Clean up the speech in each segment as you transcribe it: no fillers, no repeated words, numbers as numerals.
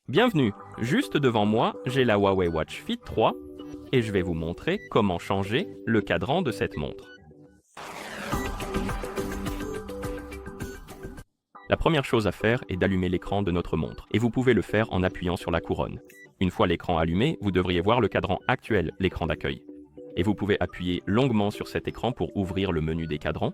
Bienvenue, juste devant moi, j'ai la Huawei Watch Fit 3 et je vais vous montrer comment changer le cadran de cette montre. La première chose à faire est d'allumer l'écran de notre montre et vous pouvez le faire en appuyant sur la couronne. Une fois l'écran allumé, vous devriez voir le cadran actuel, l'écran d'accueil. Et vous pouvez appuyer longuement sur cet écran pour ouvrir le menu des cadrans.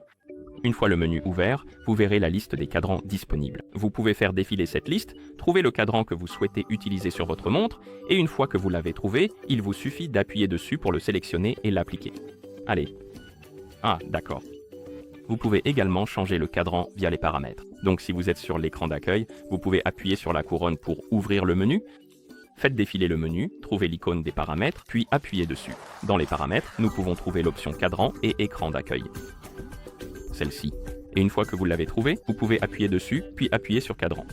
Une fois le menu ouvert, vous verrez la liste des cadrans disponibles. Vous pouvez faire défiler cette liste, trouver le cadran que vous souhaitez utiliser sur votre montre, et une fois que vous l'avez trouvé, il vous suffit d'appuyer dessus pour le sélectionner et l'appliquer. Allez. Ah, d'accord. Vous pouvez également changer le cadran via les paramètres. Donc si vous êtes sur l'écran d'accueil, vous pouvez appuyer sur la couronne pour ouvrir le menu. Faites défiler le menu, trouvez l'icône des paramètres, puis appuyez dessus. Dans les paramètres, nous pouvons trouver l'option cadran et écran d'accueil. Celle-ci. Et une fois que vous l'avez trouvée, vous pouvez appuyer dessus, puis appuyer sur cadran.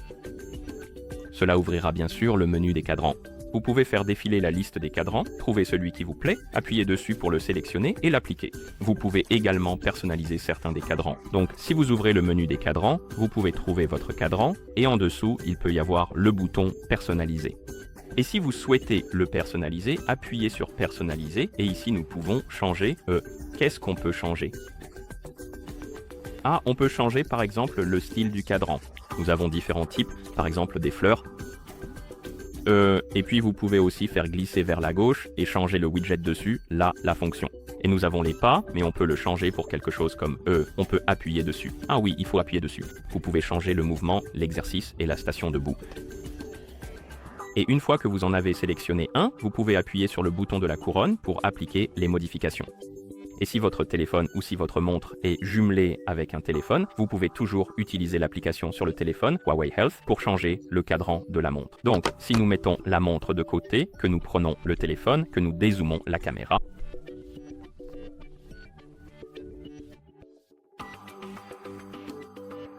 Cela ouvrira bien sûr le menu des cadrans. Vous pouvez faire défiler la liste des cadrans, trouver celui qui vous plaît, appuyer dessus pour le sélectionner et l'appliquer. Vous pouvez également personnaliser certains des cadrans. Donc si vous ouvrez le menu des cadrans, vous pouvez trouver votre cadran et en dessous, il peut y avoir le bouton personnaliser. Et si vous souhaitez le personnaliser, appuyez sur personnaliser et ici nous pouvons changer. Qu'est-ce qu'on peut changer ? Ah, on peut changer par exemple le style du cadran. Nous avons différents types, par exemple des fleurs. Et puis vous pouvez aussi faire glisser vers la gauche et changer le widget dessus, là, la fonction. Et nous avons les pas, mais on peut le changer pour quelque chose comme on peut appuyer dessus. Ah oui, il faut appuyer dessus. Vous pouvez changer le mouvement, l'exercice et la station debout. Et une fois que vous en avez sélectionné un, vous pouvez appuyer sur le bouton de la couronne pour appliquer les modifications. Et si votre téléphone ou si votre montre est jumelée avec un téléphone, vous pouvez toujours utiliser l'application sur le téléphone Huawei Health pour changer le cadran de la montre. Donc, si nous mettons la montre de côté, que nous prenons le téléphone, que nous dézoomons la caméra,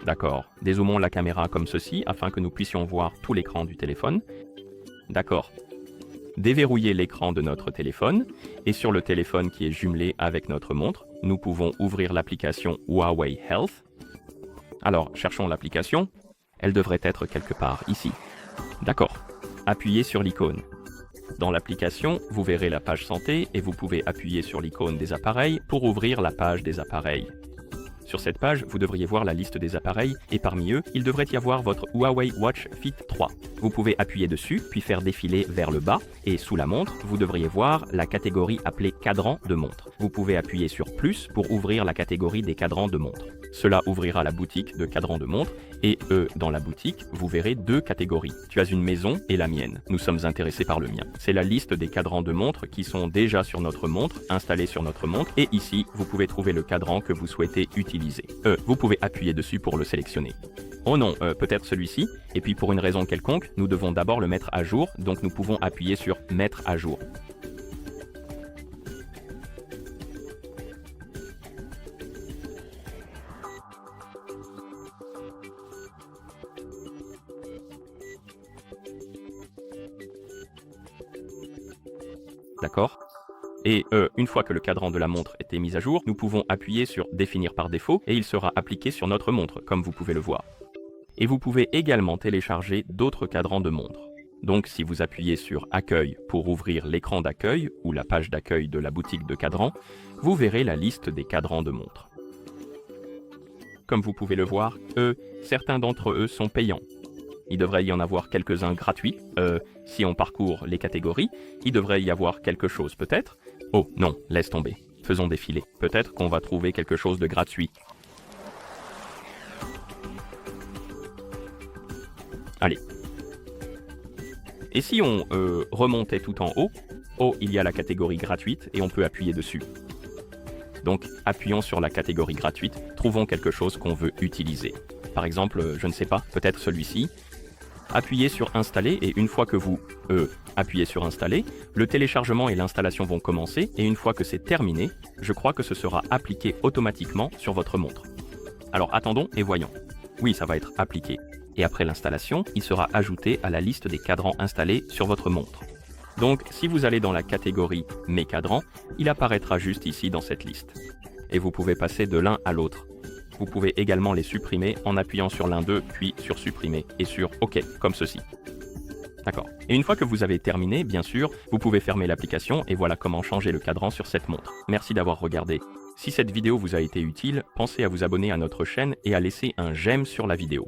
d'accord, dézoomons la caméra comme ceci afin que nous puissions voir tout l'écran du téléphone. D'accord. Déverrouiller l'écran de notre téléphone et sur le téléphone qui est jumelé avec notre montre, nous pouvons ouvrir l'application Huawei Health. Alors, cherchons l'application. Elle devrait être quelque part ici. D'accord. Appuyez sur l'icône. Dans l'application, vous verrez la page santé et vous pouvez appuyer sur l'icône des appareils pour ouvrir la page des appareils. Sur cette page, vous devriez voir la liste des appareils et parmi eux, il devrait y avoir votre Huawei Watch Fit 3. Vous pouvez appuyer dessus, puis faire défiler vers le bas et sous la montre, vous devriez voir la catégorie appelée cadran de montre. Vous pouvez appuyer sur plus pour ouvrir la catégorie des cadrans de montre. Cela ouvrira la boutique de cadrans de montre et dans la boutique, vous verrez deux catégories. Tu as une maison et la mienne. Nous sommes intéressés par le mien. C'est la liste des cadrans de montre qui sont déjà sur notre montre, installés sur notre montre et ici, vous pouvez trouver le cadran que vous souhaitez utiliser. Vous pouvez appuyer dessus pour le sélectionner. Oh non, peut-être celui-ci. Et puis pour une raison quelconque, nous devons d'abord le mettre à jour, donc nous pouvons appuyer sur mettre à jour. D'accord ? Et une fois que le cadran de la montre était mis à jour, nous pouvons appuyer sur définir par défaut et il sera appliqué sur notre montre, comme vous pouvez le voir. Et vous pouvez également télécharger d'autres cadrans de montre. Donc si vous appuyez sur accueil pour ouvrir l'écran d'accueil ou la page d'accueil de la boutique de cadrans, vous verrez la liste des cadrans de montre. Comme vous pouvez le voir, certains d'entre eux sont payants. Il devrait y en avoir quelques-uns gratuits. Si on parcourt les catégories, il devrait y avoir quelque chose peut-être. Oh non, laisse tomber. Faisons défiler. Peut-être qu'on va trouver quelque chose de gratuit. Allez. Et si on remontait tout en haut, il y a la catégorie gratuite et on peut appuyer dessus. Donc, appuyons sur la catégorie gratuite, trouvons quelque chose qu'on veut utiliser. Par exemple, je ne sais pas, peut-être celui-ci. Appuyez sur installer et une fois que vous appuyez sur installer, le téléchargement et l'installation vont commencer et une fois que c'est terminé, je crois que ce sera appliqué automatiquement sur votre montre. Alors attendons et voyons. Oui, ça va être appliqué. Et après l'installation, il sera ajouté à la liste des cadrans installés sur votre montre. Donc si vous allez dans la catégorie Mes cadrans, il apparaîtra juste ici dans cette liste. Et vous pouvez passer de l'un à l'autre. Vous pouvez également les supprimer en appuyant sur l'un d'eux, puis sur supprimer et sur OK, comme ceci. D'accord. Et une fois que vous avez terminé, bien sûr, vous pouvez fermer l'application et voilà comment changer le cadran sur cette montre. Merci d'avoir regardé. Si cette vidéo vous a été utile, pensez à vous abonner à notre chaîne et à laisser un j'aime sur la vidéo.